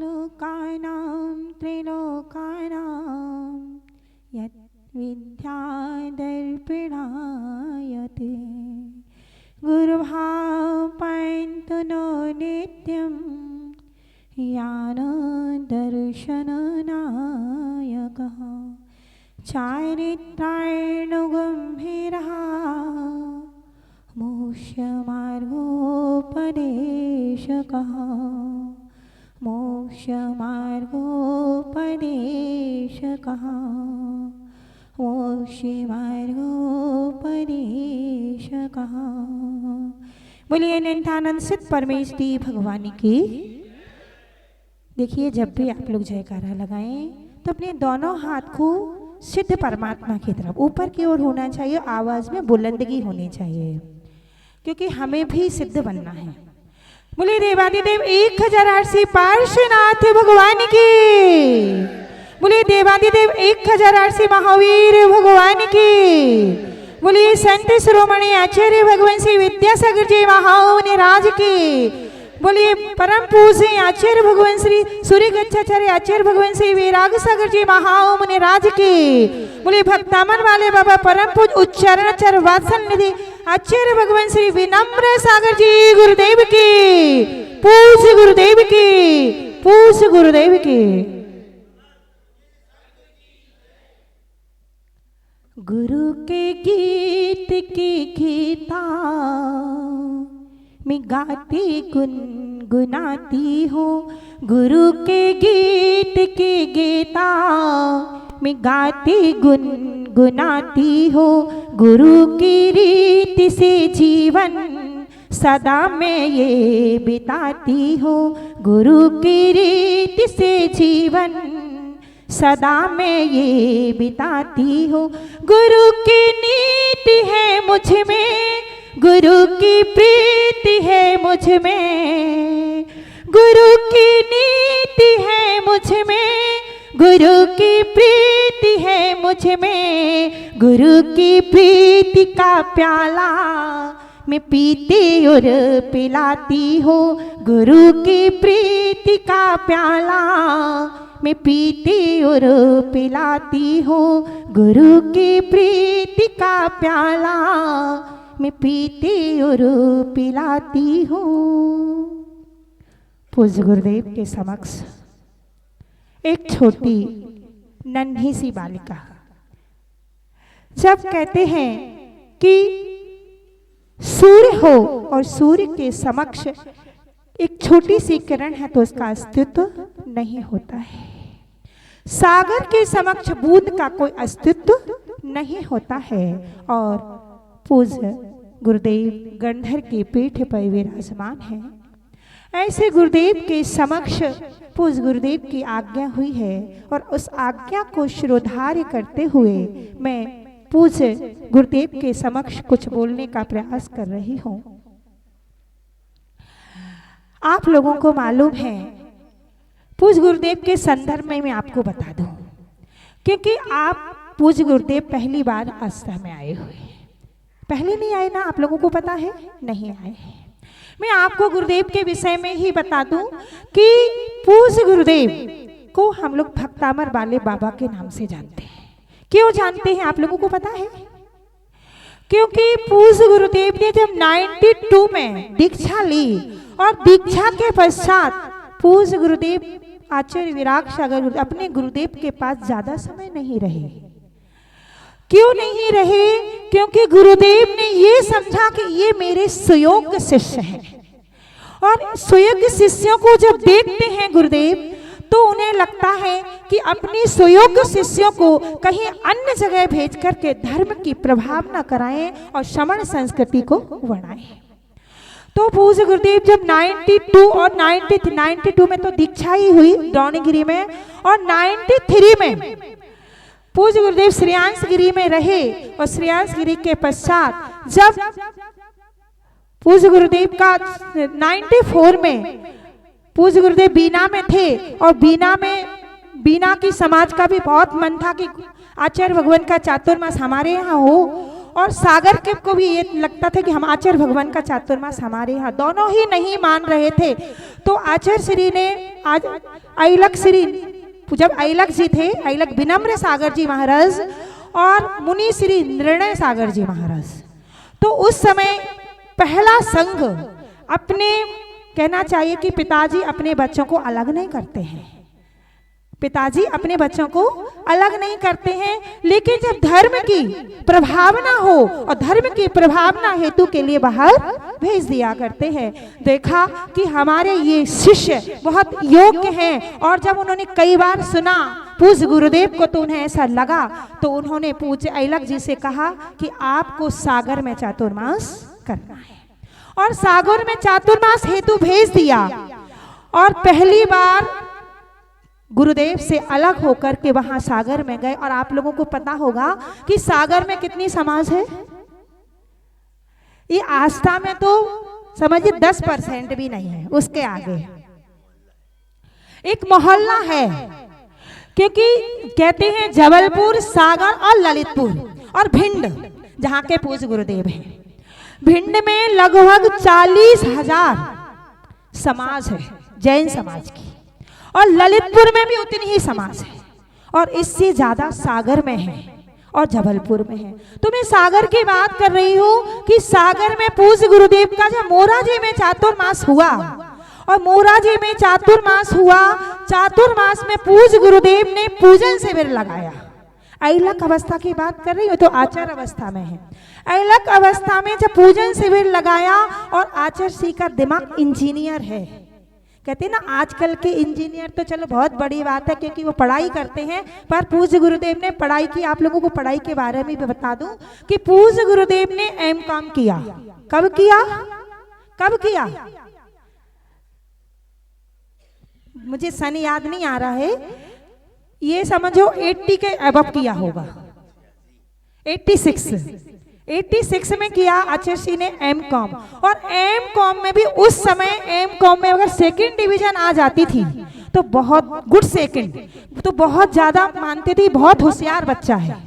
लोकानां त्रिलोकानां यत् विद्यादर्पिणायते गुरुभाव पन्तु नो नित्यं ज्ञानदर्शननायकः चारित्राणुगम्भीरः मोक्षमार्गोपदेशकः मोक्षमार्गोपदेशकः मोक्षमार्गोपदेशकः। बोलिए नित्यानंद सिद्ध परमेश्वरी भगवान की। देखिए, जब भी आप लोग जयकारा लगाएं तो अपने दोनों हाथ को सिद्ध परमात्मा की तरफ ऊपर की ओर होना चाहिए, आवाज में बुलंदगी होनी चाहिए, क्योंकि हमें भी सिद्ध बनना है। बोले देवादिदेव 1008 पार्श्वनाथ भगवान की। बोले देवादिदेव 1008 महावीर भगवान की। बोले संत शिरोमणि आचार्य भगवान श्री विद्यासागर जी महाराज की। बोलिए परम पूज्य आचार्य भगवान श्री सूर्य गच्छाचार्य आचार्य भगवान श्री वैराग सागर जी महाराज की। बोलिए भक्तामन वाले बाबा परम पूज्य उच्चारणाचार्य वात्सल निधि आचार्य भगवान श्री विनम्र सागर जी गुरुदेव की। पूज्य गुरुदेव की, पूज्य गुरुदेव की। गुरु के गीत की गीता मैं गाती गुनगुनाती हूँ। गुरु के गीत की गीता मैं गाती गुनगुनाती हूँ। गुरु की रीति से जीवन सदा मैं ये बिताती हूँ। गुरु की रीति से जीवन सदा मैं ये बिताती हूँ। गुरु की नीति है मुझ में, गुरु की प्रीति है मुझ में। गुरु की नीति है मुझ में, गुरु की प्रीति है मुझ में। गुरु की प्रीति का प्याला मैं पीती और पिलाती हूँ। गुरु की प्रीति का प्याला मैं पीती और पिलाती हूँ। गुरु की प्रीति का प्याला मैं पीती और पिलाती हूँ। पूज्य गुरुदेव के समक्ष एक छोटी नन्ही सी बालिका, जब कहते हैं कि सूर्य हो और सूर्य के समक्ष एक छोटी सी किरण है तो उसका अस्तित्व नहीं होता है। सागर के समक्ष बूंद का कोई अस्तित्व नहीं होता है। और पूज्य गुरुदेव गंधर की पीठ पर विराजमान है। ऐसे गुरुदेव के समक्ष पूज्य गुरुदेव की आज्ञा हुई है और उस आज्ञा को शिरोधार्य करते हुए मैं पूज्य गुरुदेव के समक्ष कुछ बोलने का प्रयास कर रही हूँ। आप लोगों को मालूम है, पूज्य गुरुदेव के संदर्भ में मैं आपको बता दूं, क्योंकि आप पूज्य गुरुदेव पहली बार आस्था में आए हुए हैं। पहले नहीं आए ना, आप लोगों को पता है? नहीं आए। मैं आपको गुरुदेव के विषय में ही बता दूं कि पूज्य गुरुदेव को हम लोग भक्तामर वाले बाबा के नाम से जानते हैं। क्यों जानते हैं आप लोगों को पता है? क्योंकि पूज्य गुरुदेव ने जब 92 में दीक्षा ली और दीक्षा के पश्चात पूज्य गुरुदेव आचार्य विराग सागर अपने गुरुदेव के पास ज्यादा समय नहीं रहे। क्यों नहीं रहे? क्योंकि गुरुदेव ने ये समझा कि ये मेरे सुयोग्य शिष्य हैं और सुयोग्य शिष्यों को जब देखते हैं गुरुदेव तो उन्हें लगता है कि अपने सुयोग्य शिष्यों को कहीं अन्य जगह भेज करके धर्म की प्रभाव न कराएं और श्रमण संस्कृति को बढ़ाएं। तो पूज्य गुरुदेव जब 92 और 92 में तो दीक्षा ही हुई द्रोणगिरी में, और 93 में पूज्य गुरुदेव श्रेयांसगिरी में रहे और श्रेयांसगिरी के पश्चात जब पूज्य गुरुदेव का 94 में पूज्य गुरुदेव बीना में थे और बीना की समाज का भी बहुत मन था कि आचार्य भगवान का चातुर्मास हमारे यहाँ हो, और सागर के को भी ये लगता था कि हम आचार्य भगवान का चातुर्मास हमारे यहाँ, दोनों ही नहीं मान रहे थे। तो आचार्य श्री ने आज ऐलक श्री, जब ऐलक जी थे, ऐलक विनम्र सागर जी महाराज और मुनि श्री निर्णय सागर जी महाराज, तो उस समय पहला संघ अपने, कहना चाहिए कि पिताजी अपने बच्चों को अलग नहीं करते हैं, पिताजी अपने बच्चों को अलग नहीं करते हैं, लेकिन जब धर्म की प्रभावना हो और धर्म की प्रभावना हेतु के लिए बाहर भेज दिया करते हैं। देखा कि हमारे ये शिष्य बहुत योग्य हैं, और जब उन्होंने कई बार सुना पूज्य गुरुदेव को तो उन्हें ऐसा लगा, तो उन्होंने पूज्य ऐलक जी से कहा कि आपको सागर में चातुर्मास करना है, और सागर में चातुर्मास हेतु भेज दिया। और पहली बार गुरुदेव से अलग होकर के वहां सागर में गए। और आप लोगों को पता होगा कि सागर में कितनी समाज है, ये आस्था में तो समझिए 10% भी नहीं है, उसके आगे एक मोहल्ला है, क्योंकि कहते हैं जबलपुर, सागर और ललितपुर और भिंड जहां के पूज्य गुरुदेव हैं, भिंड में लगभग 40,000 समाज है जैन समाज की, और ललितपुर में भी उतनी ही समाज है, और इससे ज्यादा सागर में है और जबलपुर में है। तो मैं सागर की बात कर रही हूँ कि सागर में पूज्य गुरुदेव का जब मोराजी में चातुर्मास हुआ, और मोराजी में चातुर्मास हुआ, चातुर्मास में पूज्य गुरुदेव ने पूजन शिविर लगाया। ऐलक अवस्था की बात कर रही हूँ, तो आचार्य अवस्था में है। ऐलक अवस्था में जब पूजन शिविर लगाया, और आचार्य श्री का दिमाग इंजीनियर है, कहते हैं ना आजकल के इंजीनियर तो चलो बहुत बड़ी बात है क्योंकि वो पढ़ाई करते हैं, पर पूज्य गुरुदेव ने पढ़ाई की। आप लोगों को पढ़ाई के बारे में भी बता दूं कि पूज्य गुरुदेव ने एमकॉम किया। कब किया? कब किया? मुझे सन याद नहीं आ रहा है, ये समझो 80 के अबव किया होगा, 86 में किया आचार्य श्री ने एमकॉम। और एमकॉम में भी उस समय एमकॉम में अगर सेकंड डिवीजन आ जाती थी तो बहुत गुड सेकंड, तो बहुत ज्यादा मानते थे, बहुत होशियार बच्चा है।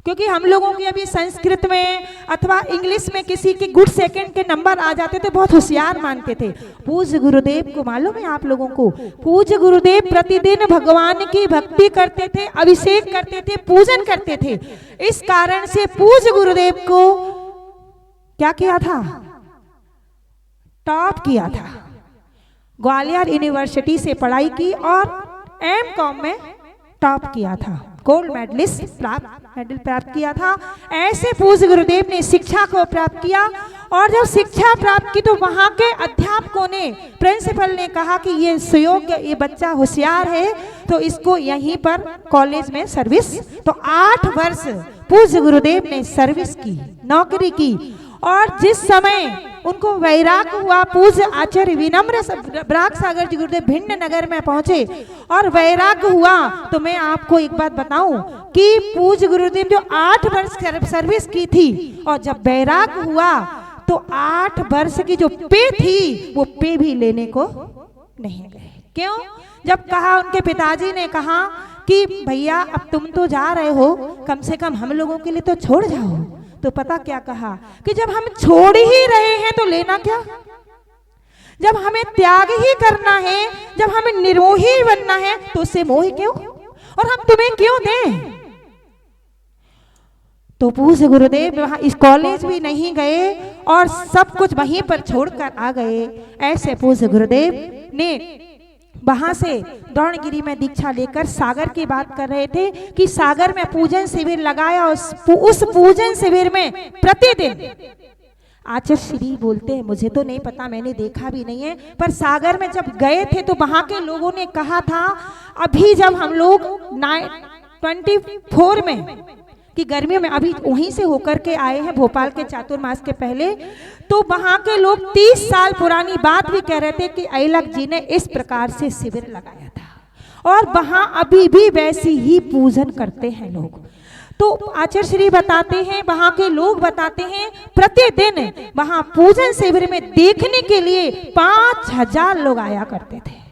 क्योंकि हम लोगों की अभी संस्कृत में अथवा इंग्लिश में किसी के गुड सेकंड के नंबर आ जाते थे, बहुत होशियार मानते थे। पूज्य गुरुदेव को मालूम है आप लोगों को, पूज्य गुरुदेव प्रतिदिन भगवान की भक्ति करते थे, अभिषेक करते थे, पूजन करते थे। इस कारण से पूज्य गुरुदेव को क्या किया था? टॉप किया था। ग्वालियर यूनिवर्सिटी से पढ़ाई की और एमकॉम में टॉप किया था, गोल्ड मेडलिस्ट मेडल प्राप्त किया था। ऐसे पूज्य गुरुदेव ने शिक्षा को प्राप्त किया, और जब शिक्षा प्राप्त की तो वहां के अध्यापकों ने, प्रिंसिपल ने कहा कि ये सुयोग्य, ये बच्चा होशियार है, तो इसको यहीं पर कॉलेज में सर्विस। तो 8 वर्ष पूज्य गुरुदेव ने सर्विस की, नौकरी की। और जिस समय उनको वैराग हुआ, पूज्य आचार्य विनम्र ब्राग सागर जी गुरुदेव भिंड नगर में पहुंचे और वैराग हुआ, तो मैं आपको एक बात बताऊं कि पूज्य गुरुदेव जो 8 वर्ष सर्विस की थी, और जब वैराग हुआ तो 8 वर्ष की जो पे थी वो पे भी लेने को नहीं गए। क्यों? जब कहा, उनके पिताजी ने कहा कि भैया अब तुम तो जा रहे हो, कम से कम हम लोगों के लिए तो छोड़ जाओ। तो पता क्या कहा कि जब हम छोड़ ही रहे हैं तो लेना क्या? जब हमें त्याग ही करना है, जब हमें निर्मोही बनना है, तो उससे मोह क्यों, और हम तुम्हें क्यों दें? तो पूज्य गुरुदेव वहां इस कॉलेज भी नहीं गए और सब कुछ वहीं पर छोड़कर आ गए। ऐसे पूज्य गुरुदेव ने वहां से द्रोणगिरी में दीक्षा लेकर सागर की बात कर रहे थे कि सागर में पूजन शिविर लगाया। उस पूजन शिविर में प्रतिदिन आचार्य श्री बोलते हैं, मुझे तो नहीं पता, मैंने देखा भी नहीं है, पर सागर में जब गए थे तो वहां के लोगों ने कहा था, अभी जब हम लोग 24 में कि गर्मियों में अभी वहीं से होकर के आए हैं भोपाल के चातुर्मास के पहले, तो वहां के लोग 30 साल पुरानी बात भी कह रहे थे कि ऐलक जी ने इस प्रकार से शिविर लगाया था, और वहां अभी भी वैसी ही पूजन करते हैं लोग। तो आचार्य श्री बताते हैं, वहां के लोग बताते हैं, प्रतिदिन वहां पूजन शिविर में देखने के लिए 5000 लोग आया करते थे।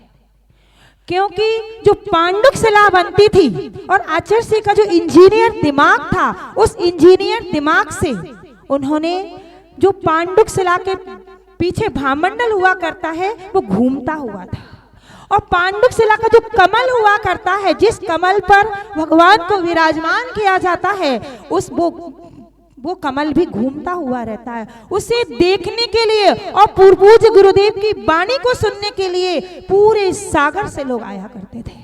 क्योंकि जो पांडुक शिला बनती थी और आचार्य श्री का जो इंजीनियर दिमाग था, उस इंजीनियर दिमाग से उन्होंने जो पांडुक शिला के पीछे भामंडल हुआ करता है वो घूमता हुआ था, और पांडुक शिला का जो कमल हुआ करता है, जिस कमल पर भगवान को विराजमान किया जाता है, उस वो कमल भी घूमता हुआ रहता है। उसे देखने के लिए और पूज्य गुरुदेव की वाणी को सुनने के लिए पूरे सागर से लोग आया करते थे।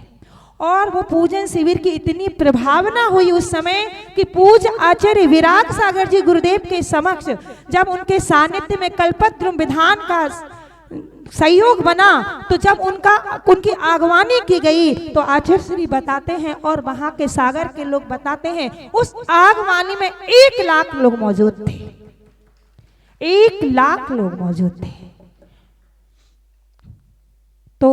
और वो पूजन शिविर की इतनी प्रभावना हुई उस समय कि पूज्य आचार्य विराग सागर जी गुरुदेव के समक्ष जब उनके सानिध्य में कल्पद्रुम विधान का सहयोग बना, तो जब उनकी आगवानी की गई तो आचार्य श्री बताते हैं और वहां के सागर के लोग बताते हैं, उस आगवानी में 1 लाख लोग मौजूद थे। 1 लाख लोग मौजूद थे। तो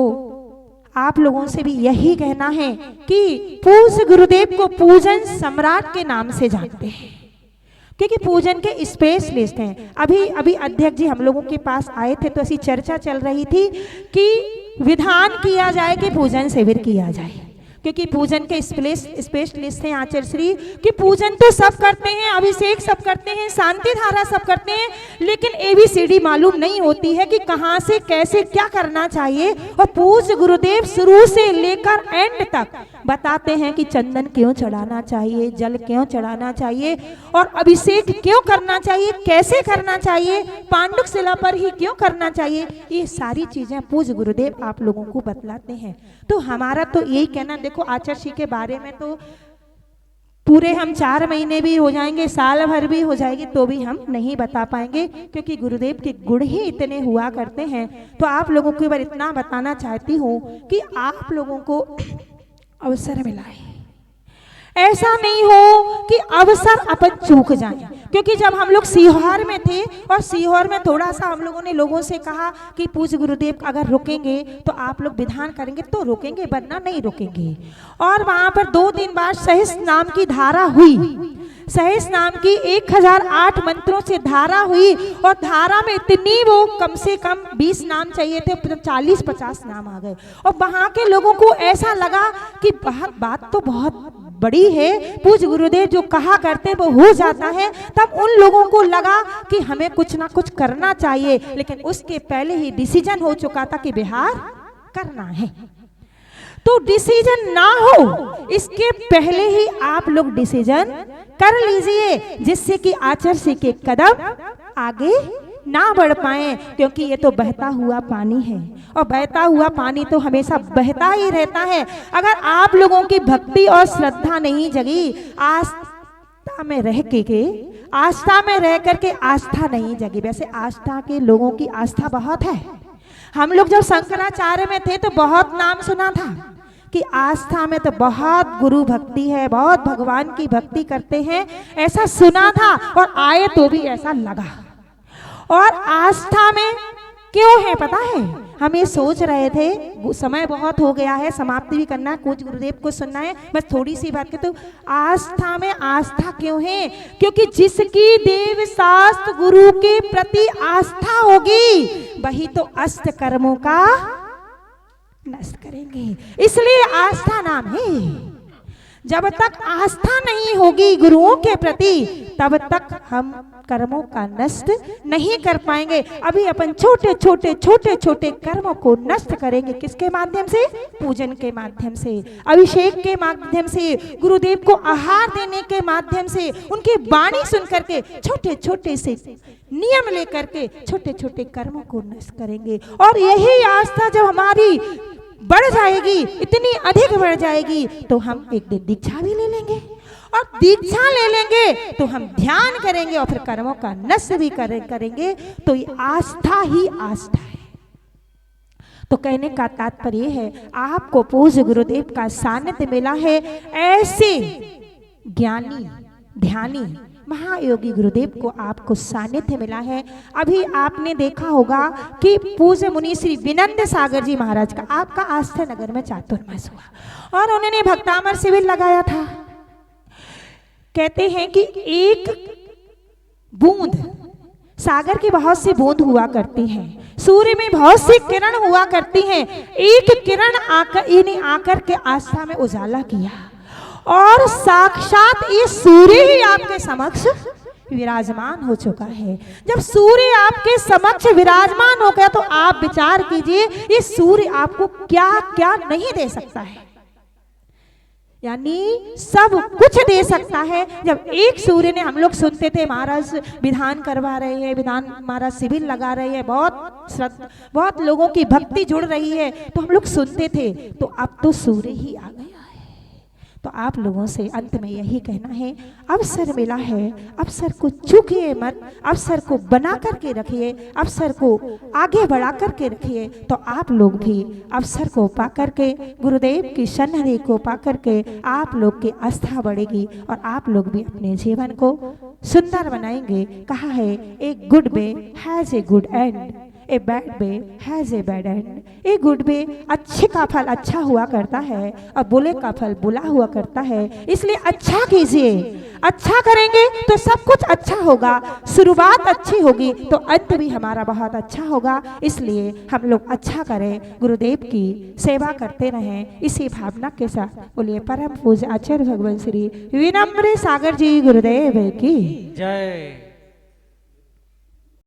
आप लोगों से भी यही कहना है कि पूज्य गुरुदेव को पूजन सम्राट के नाम से जानते हैं, क्योंकि पूजन के स्पेशलिस्ट हैं। अभी अध्यक्ष जी हम लोगों के पास आए थे तो ऐसी चर्चा चल रही थी कि विधान किया जाए कि पूजन शिविर किया जाए, क्योंकि पूजन के स्पेशलिस्ट हैं आचार्य श्री कि पूजन तो सब करते हैं, अभिषेक सब करते हैं, शांति धारा सब करते हैं, लेकिन ABCD मालूम नहीं होती है कि कहाँ से कैसे क्या करना चाहिए। और पूज्य गुरुदेव शुरू से लेकर एंड तक बताते हैं कि चंदन क्यों चढ़ाना चाहिए, जल क्यों चढ़ाना चाहिए, और अभिषेक क्यों करना चाहिए, कैसे करना चाहिए, पांडुक शिला पर ही क्यों करना चाहिए। ये सारी चीजें पूज्य गुरुदेव आप लोगों को बतलाते हैं। तो हमारा तो यही कहना, देखो आचार्य श्री के बारे में तो पूरे हम 4 महीने भी हो जाएंगे, साल भर भी हो जाएगी, तो भी हम नहीं बता पाएंगे, क्योंकि गुरुदेव के गुण ही इतने हुआ करते हैं। तो आप लोगों को एक बार इतना बताना चाहती हूँ कि आप लोगों को अवसर मिला है, ऐसा नहीं हो कि अवसर अपन चूक जाएं। क्योंकि जब हम लोग सीहोर में थे और सीहोर में थोड़ा सा हम लोगों ने लोगों से कहा कि पूज्य गुरुदेव अगर रुकेंगे तो आप लोग विधान करेंगे तो रुकेंगे, वरना नहीं रुकेंगे। और वहां पर 2 दिन बाद सहस नाम की धारा हुई, सहस नाम की 1008 मंत्रों से धारा हुई, और धारा में इतनी वो कम से कम 20 नाम चाहिए थे, 40-50 नाम आ गए। और वहां के लोगों को ऐसा लगा कि बात तो बहुत बड़ी है, पूज्य गुरुदेव जो कहा करते वो हो जाता है। तब उन लोगों को लगा कि हमें कुछ ना कुछ करना चाहिए, लेकिन उसके पहले ही डिसीजन हो चुका था कि बिहार करना है। तो डिसीजन ना हो इसके पहले ही आप लोग डिसीजन कर लीजिए, जिससे कि आचार्य श्री के कदम आगे ना बढ़ पाए, क्योंकि ये तो बहता हुआ पानी है, और बहता हुआ पानी तो हमेशा बहता ही रहता है। अगर आप लोगों की भक्ति और श्रद्धा नहीं जगी, आस्था में रह करके आस्था नहीं जगी। वैसे आस्था के लोगों की आस्था बहुत है। हम लोग जब शंकराचार्य में थे तो बहुत नाम सुना था कि आस्था में तो बहुत गुरु भक्ति है, बहुत भगवान की भक्ति करते हैं, ऐसा सुना था। और आए तो भी ऐसा लगा। और आस्था में क्यों है पता है, हम ये सोच रहे थे, समय बहुत हो गया है, समाप्ति भी करना है, कुछ गुरुदेव को सुनना है, बस थोड़ी सी बात के। तो आस्था में आस्था क्यों है, क्योंकि जिसकी देव शास्त्र गुरु के प्रति आस्था होगी वही तो अष्ट कर्मों का नष्ट करेंगे, इसलिए आस्था नाम है। जब तक आस्था नहीं होगी गुरुओं के प्रति, तब तक हम कर्मों का नष्ट नहीं कर पाएंगे। अभी अपन छोटे छोटे कर्मों को नष्ट करेंगे, किसके माध्यम से? पूजन के माध्यम से, अभिषेक के माध्यम से, गुरुदेव को आहार देने के माध्यम से, उनकी वाणी सुन करके, छोटे से नियम लेकर के छोटे छोटे कर्मों को नष्ट करेंगे। और यही आस्था जब हमारी बढ़ जाएगी, इतनी अधिक बढ़ जाएगी, तो हम एक दिन दीक्षा भी ले लेंगे, और दीक्षा ले लेंगे तो हम ध्यान करेंगे, और फिर कर्मों का नष्ट भी करेंगे। तो ये आस्था ही आस्था है। तो कहने का तात्पर्य है, आपको पूज्य गुरुदेव का सानिध्य मिला है, ऐसे ज्ञानी ध्यानी महायोगी गुरुदेव को आपको सानिध्य मिला है। अभी आपने देखा होगा कि पूज्य मुनि श्री विनंद सागर जी महाराज का आपका आस्था नगर में चातुर्मास हुआ, और उन्होंने भक्तामर शिविर लगाया था। कहते हैं कि एक बूंद, सागर की बहुत सी बूंद हुआ करती हैं, सूर्य में बहुत सी किरण हुआ करती हैं। एक किरण आकर के आस्था में उजाला किया और साक्षात ये सूर्य ही आपके समक्ष विराजमान हो चुका है। जब सूर्य आपके समक्ष विराजमान हो गया तो आप विचार कीजिए ये सूर्य आपको क्या क्या नहीं दे सकता है, यानी सब कुछ दे सकता है। जब एक सूर्य ने, हम लोग सुनते थे महाराज विधान करवा रहे हैं, विधान महाराज शिविर लगा रहे हैं, बहुत लोगों की भक्ति जुड़ रही है, तो हम लोग सुनते थे। तो अब तो सूर्य ही आ गया है। तो आप लोगों से अंत में यही कहना है, अवसर मिला है, अवसर को चूकिए मत, अवसर को बना करके रखिए, अवसर को आगे बढ़ा करके रखिए। तो आप लोग भी अवसर को पा करके, गुरुदेव की सन्निधि को पा करके आप लोग की आस्था बढ़ेगी और आप लोग भी अपने जीवन को सुंदर बनाएंगे। कहा है, a good way has a good and, a bad way has a bad and. A good way, अच्छे का फल अच्छा हुआ करता है और बुरे का फल बुरा हुआ करता है। इसलिए अच्छा कीजिए, अच्छा करेंगे तो सब कुछ अच्छा होगा। शुरुआत अच्छी होगी तो अंत भी हमारा बहुत अच्छा होगा। इसलिए हम लोग अच्छा करें, गुरुदेव की सेवा करते रहें, इसी भावना के साथ बोलिए परम पूज्य आचार्य भगवान श्री विनम्र सागर जी गुरुदेव की जय।